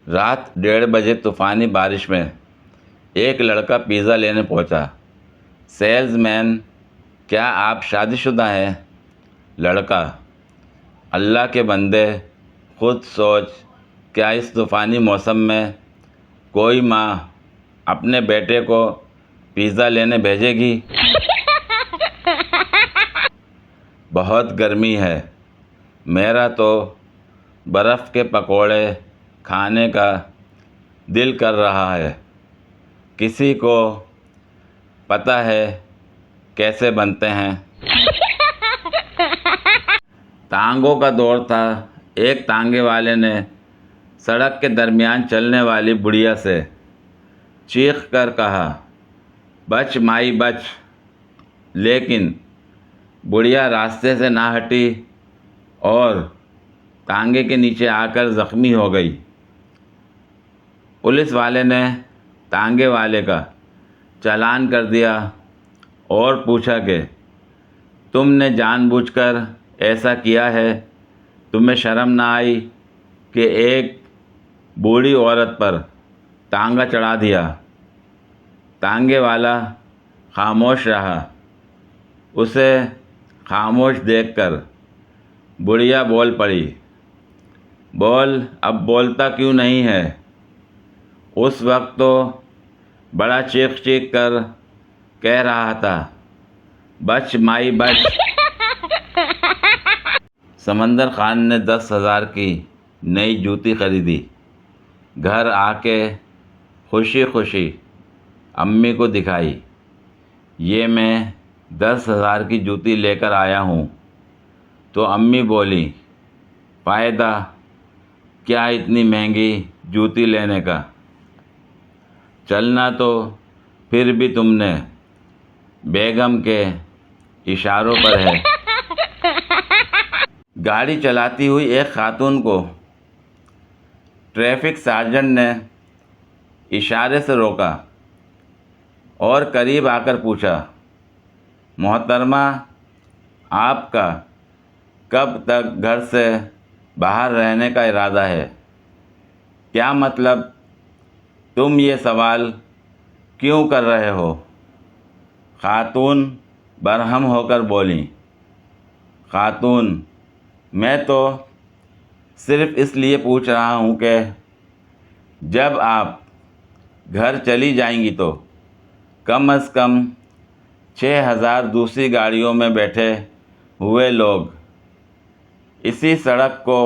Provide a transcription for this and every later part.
رات 1:30 طوفانی بارش میں ایک لڑکا پیزا لینے پہنچا۔ سیلز مین: کیا آپ شادی شدہ ہیں؟ لڑکا: اللہ کے بندے، خود سوچ، کیا اس طوفانی موسم میں کوئی ماں اپنے بیٹے کو پیزا لینے بھیجے گی؟ بہت گرمی ہے، میرا تو برف کے پکوڑے کھانے کا دل کر رہا ہے۔ کسی کو پتہ ہے کیسے بنتے ہیں؟ ٹانگوں کا دور تھا۔ ایک ٹانگے والے نے سڑک کے درمیان چلنے والی بڑھیا سے چیخ کر کہا، بچ مائی بچ! لیکن بڑھیا راستے سے نہ ہٹی اور ٹانگے کے نیچے آ کر زخمی ہو گئی۔ پولیس والے نے ٹانگے والے کا چالان کر دیا اور پوچھا کہ تم نے جان بوجھ کر ایسا کیا ہے؟ تمہیں شرم نہ آئی کہ ایک بوڑھی عورت پر ٹانگا چڑھا دیا؟ ٹانگے والا خاموش رہا۔ اسے خاموش دیکھ کر بڑھیا بول پڑی، بول، اب بولتا کیوں نہیں ہے؟ اس وقت تو بڑا چیخ چیخ کر کہہ رہا تھا، بچ مائی بچ! سمندر خان نے 10,000 کی نئی جوتی خریدی۔ گھر آ کے خوشی خوشی امی کو دکھائی، یہ میں 10,000 کی جوتی لے کر آیا ہوں۔ تو امی بولی، فائدہ کیا اتنی مہنگی جوتی لینے کا؟ چلنا تو پھر بھی تم نے بیگم کے اشاروں پر ہے۔ گاڑی چلاتی ہوئی ایک خاتون کو ٹریفک سارجنٹ نے اشارے سے روکا اور قریب آ کر پوچھا، محترمہ، آپ کا کب تک گھر سے باہر رہنے کا ارادہ ہے؟ کیا مطلب؟ تم یہ سوال کیوں کر رہے ہو؟ خاتون برہم ہو کر بولیں، خاتون، میں تو صرف اس لیے پوچھ رہا ہوں کہ جب آپ گھر چلی جائیں گی تو کم از کم 6,000 دوسری گاڑیوں میں بیٹھے ہوئے لوگ اسی سڑک کو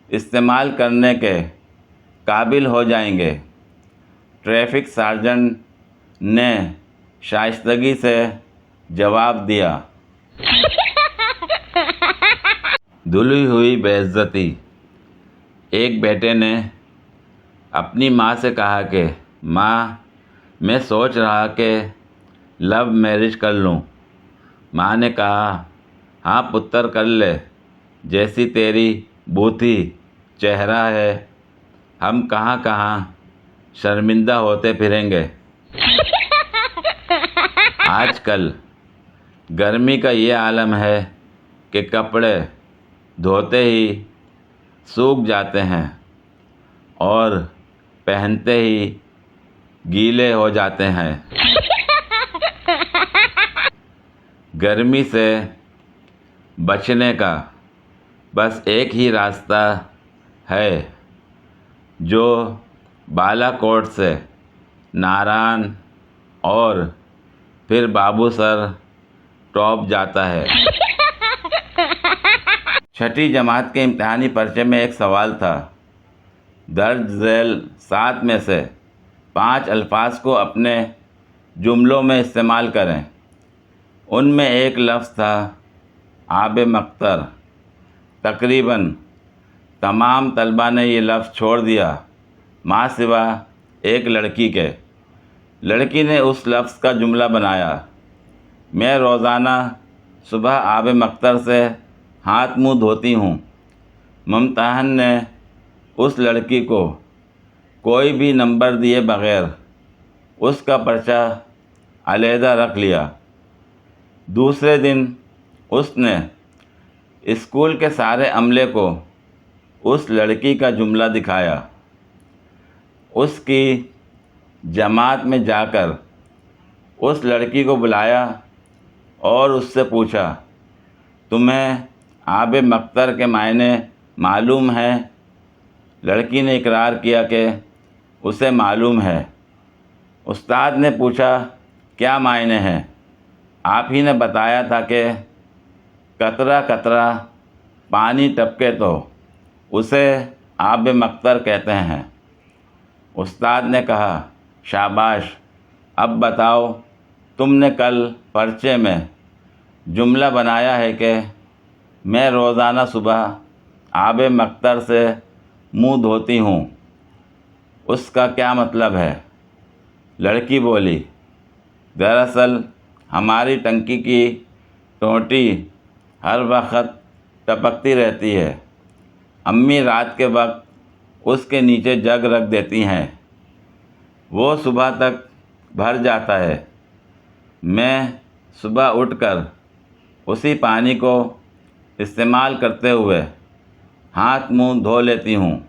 استعمال کرنے کے قابل ہو جائیں گے۔ ٹریفک سارجنٹ نے شائستگی سے جواب دیا۔ دھلی ہوئی بے عزتی۔ ایک بیٹے نے اپنی ماں سے کہا کہ ماں، میں سوچ رہا کہ لو میرج کر لوں۔ ماں نے کہا، ہاں پتر، کر لے، جیسی تیری بوتھی چہرہ ہے، ہم کہاں کہاں شرمندہ ہوتے پھریں گے۔ آج کل گرمی کا یہ عالم ہے کہ کپڑے دھوتے ہی سوکھ جاتے ہیں اور پہنتے ہی گیلے ہو جاتے ہیں۔ گرمی سے بچنے کا بس ایک ہی راستہ ہے، جو بالا کوٹ سے ناران اور پھر بابو سر ٹاپ جاتا ہے۔ چھٹی جماعت کے امتحانی پرچے میں ایک سوال تھا، درج ذیل 7 میں سے 5 الفاظ کو اپنے جملوں میں استعمال کریں۔ ان میں ایک لفظ تھا آب مقطر۔ تقریباً تمام طلباء نے یہ لفظ چھوڑ دیا ماں سوا ایک لڑکی کے۔ لڑکی نے اس لفظ کا جملہ بنایا، میں روزانہ صبح آب مقطر سے ہاتھ منہ دھوتی ہوں۔ ممتحن نے اس لڑکی کو کوئی بھی نمبر دیے بغیر اس کا پرچہ علیحدہ رکھ لیا۔ دوسرے دن اس نے اسکول کے سارے عملے کو اس لڑکی کا جملہ دکھایا۔ اس کی جماعت میں جا کر اس لڑکی کو بلایا اور اس سے پوچھا، تمہیں آب مقطر کے معنی معلوم ہے؟ لڑکی نے اقرار کیا کہ اسے معلوم ہے۔ استاد نے پوچھا، کیا معنی ہے؟ آپ ہی نے بتایا تھا کہ قطرہ قطرہ پانی ٹپکے تو اسے آب مقطر کہتے ہیں۔ استاد نے کہا، شاباش، اب بتاؤ، تم نے کل پرچے میں جملہ بنایا ہے کہ میں روزانہ صبح آب مقطر سے منہ دھوتی ہوں، اس کا کیا مطلب ہے؟ لڑکی بولی، دراصل ہماری ٹنکی کی ٹوٹی ہر وقت ٹپکتی رہتی ہے۔ امی رات کے وقت اس کے نیچے جگ رکھ دیتی ہیں، وہ صبح تک بھر جاتا ہے۔ میں صبح اٹھ کر اسی پانی کو استعمال کرتے ہوئے ہاتھ منہ دھو لیتی ہوں۔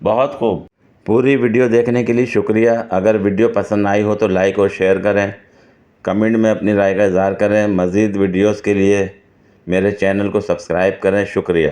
بہت خوب۔ پوری ویڈیو دیکھنے کے لیے شکریہ۔ اگر ویڈیو پسند آئی ہو تو لائک اور شیئر کریں، کمنٹ میں اپنی رائے کا اظہار کریں۔ مزید ویڈیوز کے لیے میرے چینل کو سبسکرائب کریں۔ شکریہ۔